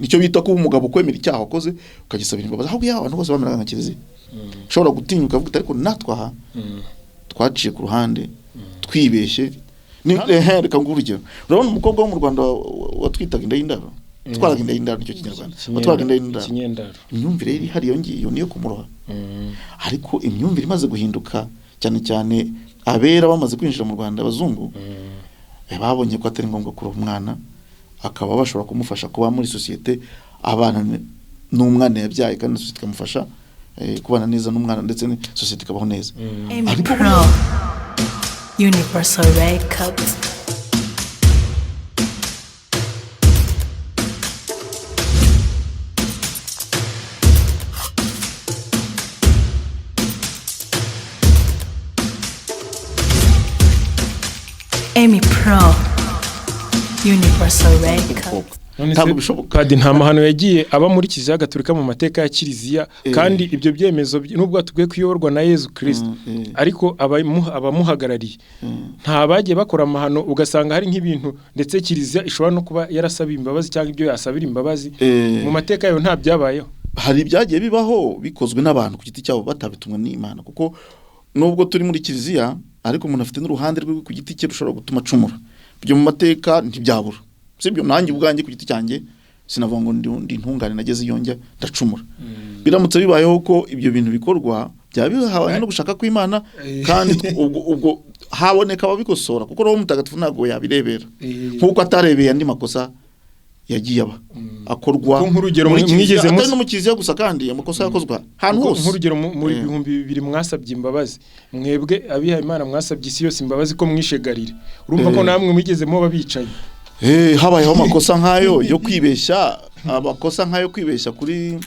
nicyo bita ko umugabo kwemera icyaha wakoze ukagisabira imbabazi aho yaho abantu bose bameraga nka kiliziya ushobora gutinyuka uvuga ariko natwaha twaciye ku ruhande twibeshye reka ngo urugero urabona umukobwa wo mu Rwanda watwitaga inda y'indaro twaraga inda y'indaro nicyo kinyarwanda watwaraga inda y'indaro imyumvire iri hari yongiye niyo kumuroha ariko imyumvire imaze guhinduka cyane cyane abera bamaze kwinjira mu Rwanda abazungu babonye ko atari ngombwa kuroha umwana akaba bashobora kumufasha kuba muri societe abana n'umwana yabyaye kandi societe ikamufasha kubana neza n'umwana ndetse ni societe ikabaho neza ariko Universal Records. Emmy Pro Universal Records. ntabwo bishoboka kandi nta mahano yagiye aba muri kiliziya gatolika mu mateka ya kiliziya kandi ibyo byemezo nubwo atubwiye kuyoborwa na Yezu Kristo ariko abamuhagarariye nta bagiye bakora amahano ugasanga hari nk'ibintu ndetse kiliziya ishobora no kuba yarasaba imbabazi cyangwa ibyo yasabira imbabazi mu mateka yo nta byabayeho hari ibyagiye bibaho bikozwe n'abantu ku giti cyabo batabitumwa n'Imana kuko nubwo turi muri kiliziya ariko umuntu afite n'uruhande rwe ku giti cye rushobora gutuma acumura byo mu mateka ntibyabura sibyo nanjye ubwanjye ku giti cyanjye sinavuga ngo ndi intungane nageze iyonjya ndacumura biramutse bibayeho ko ibyo bintu bikorwa byabihawe no gushaka kw'Imana kandi ubwo haboneka ababikosora kuko roho mutagatifu ntago yabirebera nkuko atarebeye andi makosa yagiye aba akorwa nk'urugero mwigeze no mu kiliziya gusa kandi amakosa yakozwa hantu hose nk'urugero muri 2000 mwasabye imbabazi mwebwe abihaye Imana mwasabye isi yose imbabazi ko mwishegarire urumva ko namwe mwigezemo babicaye habayeho amakosa nkayo yo kwibeshya abakosa nkayo kwibeshya kuri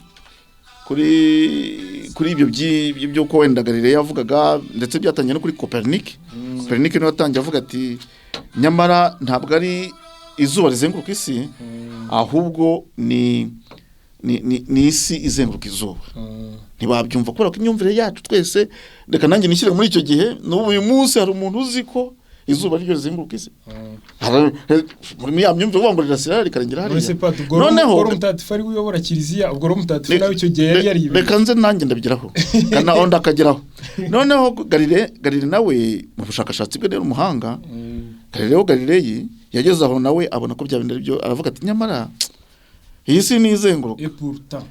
ibyo ko wenda Galileo yavugaga ndetse byatangiye no kuri Copernic niwe watangiye avuga ati nyamara ntabwo ari izuba rizenguruka isi ahubwo ni isi izenguruka izuba ntibabyumva kubera ko imyumvire yacu twese reka nanjye nishyire muri icyo gihe n'ubu uyu munsi hari umuntu uzi ko izuba ryo rizenguruka isi muri ya myumvire uvuga ngo rirasira rikarengera hariya noneho uri umutagatifu ari uyobora kiliziya ubwo uri umutagatifu nawe icyo gihe yari yaribe reka nze nanjye ndabigeraho kana onda akageraho noneho Galileo nawe mu bushakashatsi bwe rero umuhanga Galileo yageze aho nawe abona ko bya bindi byo aravuga ati nyamara iyi si ni izenguruka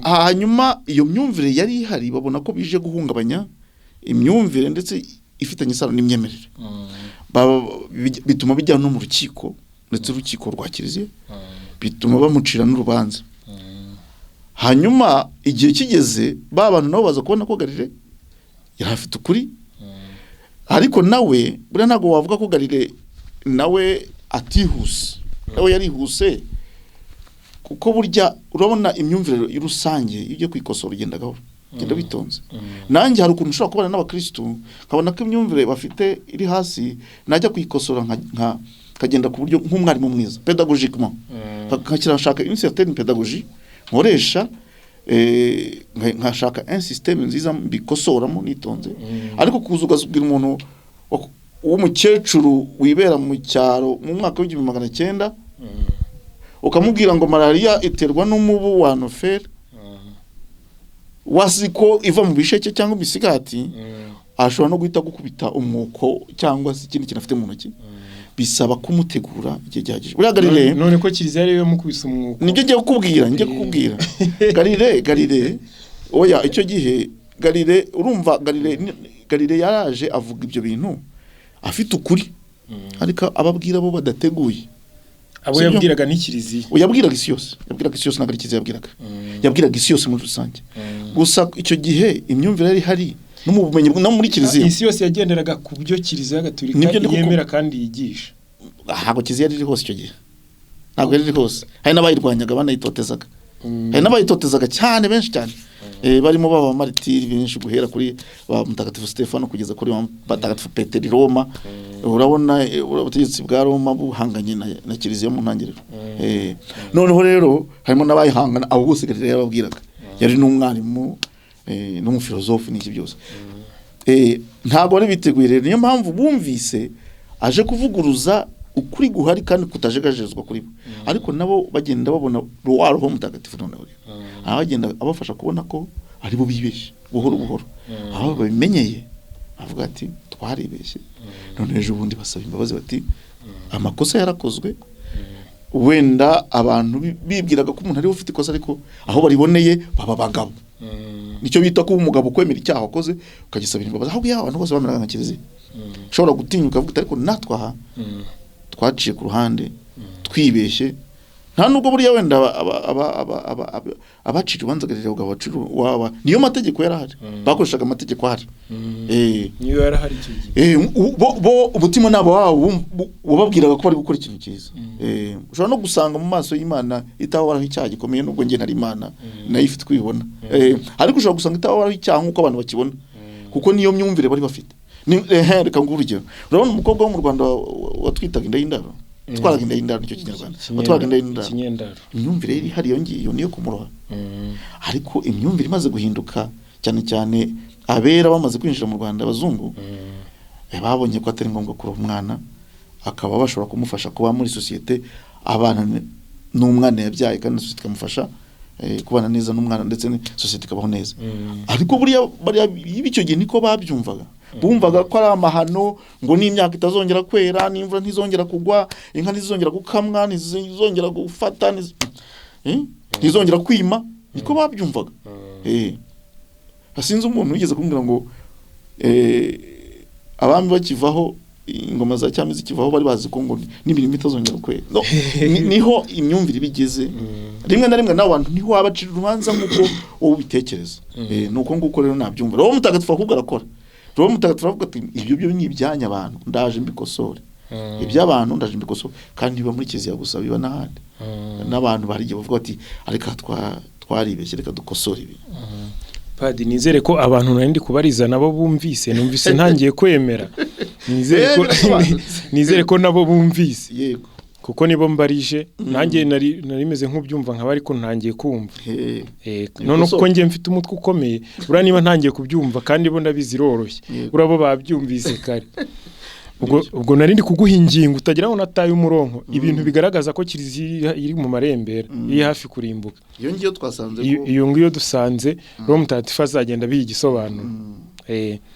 hanyuma iyo myumvire yari ihari babona ko bije guhungabanya imyumvire ndetse ifitanye isano n'imyemerere bituma bijyana no mu rukiko ndetse urukiko rwa kiliziya bituma bamucira n'urubanza hanyuma igihe kigeze bantu nabo baza kubona ko Galileo yari afite ukuri ariko nawe buriya ntabwo wavuga ko Galileo nawe atihuse nawe yarihuse kuko burya urabona imyumvire y'urusange iyo kwikosora ugenda gahoro genda bitonze nanjye hari ukuntu ushobora kubana n'abakristo nkabona ko imyumvire bafite iri hasi najya kwikosora nka kagenda ku buryo nk'umwarimu mwiza pedagogiquement nkashaka une certaine pédagogie nkoresha nkashaka un système nziza mbikosoramo nitonze ariko kuzugazubwira umuntu w'umukecuru wibera mu cyaro mu mwaka w'1900 ukamubwira ngo malaria iterwa n'umubu wa Anopheles wasiko iva mu bisheke cyangwa imisigati ashobora no guhita gukubita umwuko cyangwa se ikindi kinafite mu ntoki bisaba kumutegura igihe gihagije buriya Galileo none ko kiliziya rero mukubise umwuko nibyo ngiye kukubwira Galileo oya icyo gihe Galileo urumva Galileo yaraje avuga ibyo bintu afite ukuri ariko ababwira bo badateguye abo yabwiraga ni kiliziya yabwiraga isi yose nagari kiliziya yabwiraga isi yose muri rusange gusa icyo gihe imyumvire yari hari no mu bumenyi no muri kiliziya isi yose yagenderaga ku byo kiliziya gatolika yemera kandi yigisha ntabwo kiliziya riri hose icyo gihe ntabwo riri hose hari n'abayirwanyaga banayitotezaga hari n'abayitotezaga cyane benshi cyane barimo baba maritiri benshi guhera kuri ba mutagatifu Stefano kugeza kuri mutagatifu Petero Roma urabona ubutegetsi bwa Roma buhanganye na kiliziya mu ntangiriro noneho rero harimo n'abayihangana abo bose Galileo yababwiraga yari n'umwarimu n'umufilozofe n'iki byose ntago ari biteguye rero niyo mpamvu bumvise aje kuvuguruza ukuri guhari kandi kutajegajezwa kuri bo ariko nabo bagenda babona roho mutagatifu none abagenda abafasha kubona ko ari bo bibeshye buhoro buhoro aho babimenyeye avuga ati twaribeshye none ejo bundi basaba imbabazi bati amakosa yarakozwe wenda abantu bibwiraga ko umuntu ari ufite ikosa ariko aho bariboneye baba bagabo nicyo bita ko umugabo kwemera icyaha wakoze ukagisabira imbabazi aho abantu bose bameraga nka kiliziya ushobora gutinyuka ukavuga ariko natwaha twaciye ku ruhande twibeshye nta nubwo buriya wenda abacira ubanza garira ugabo bacira waba niyo mategeko yarahari bakoreshaga amategeko ahari niyo yarahari icyo gihe bo ubutima nabo wababwiraga ko bari gukora ikintu cyiza ushobora no gusanga mu maso y'Imana itawaraho icyaha gikomeye nubwo nge ntari Imana nayo ifite kwibona ariko ushobora gusanga itawaraho icyaha nkuko abantu bakibona kuko niyo myumvire bari bafite reka nguhe urugero urabona umukobwa wo mu Rwanda watwitaga inda y'indaro twaraga inda y'indaro nicyo kinyarwanda twaraga inda y'indaro imyumvire iri hari yongiye niyo kumuroha ariko imyumvire imaze guhinduka cyane cyane abera bamaze kwinjira mu Rwanda abazungu babonye ko atari ngombwa kuroha umwana akaba bashobora kumufasha kuba muri societe abana n'umwana yabyaye kandi societe ikamufasha kubana neza n'umwana ndetse ne societe ikabaho neza ariko buriya icyo gihe niko babyumvaga bumvaga ko ari amahano ngo n'imyaka itazongera kwera n'imvura ntizongera kugwa inka ntizongera gukamwa ntizongera gufata ntizongera kwima niko babyumvaga hasinze umuntu wigeze kumbwira ngo abami bakivaho ingoma za cyami zikivaho bari bazi ko ngo n'ibintu bitazongera kwera niho imyumvire bigeze rimwe na rimwe n'abantu niho abacira urubanza nk'uko wowe ubitekereza nuko nguko rero nabyumva roho mutagatifu akubwira akora roho mutagatifu avuga ati ibyo byo ni ibyanya abantu ndaje mbikosore iby'abantu ndaje mbikosore kandi biba muri kiliziya gusa biba n'ahandi n'abantu barigiye bavuga ati ariko twaribeshye reka dukosore ibi Padi nizere ko abantu narindi kubariza nabo bumvise numvise ntangiye kwemera nizere ko nabo bumvise yego kuko nibo mbarije nanjye narimeze nk'ubyumva nkaba ariko ntangiye kumva none uko ngiye mfite umutwe ukomeye ura niba ntangiye kubyumva kandi bo ndabizi roroshye urabo babyumvise kare ubwo narindi kuguha ingingo utagira ngo nataye umuronko ibintu bigaragaza ko kiliziya iri mu marembera iri hafi kurimbuka iyo ngiyo twasanze iyo ngiyo dusanze roho mutagatifu azagenda biyigisobanura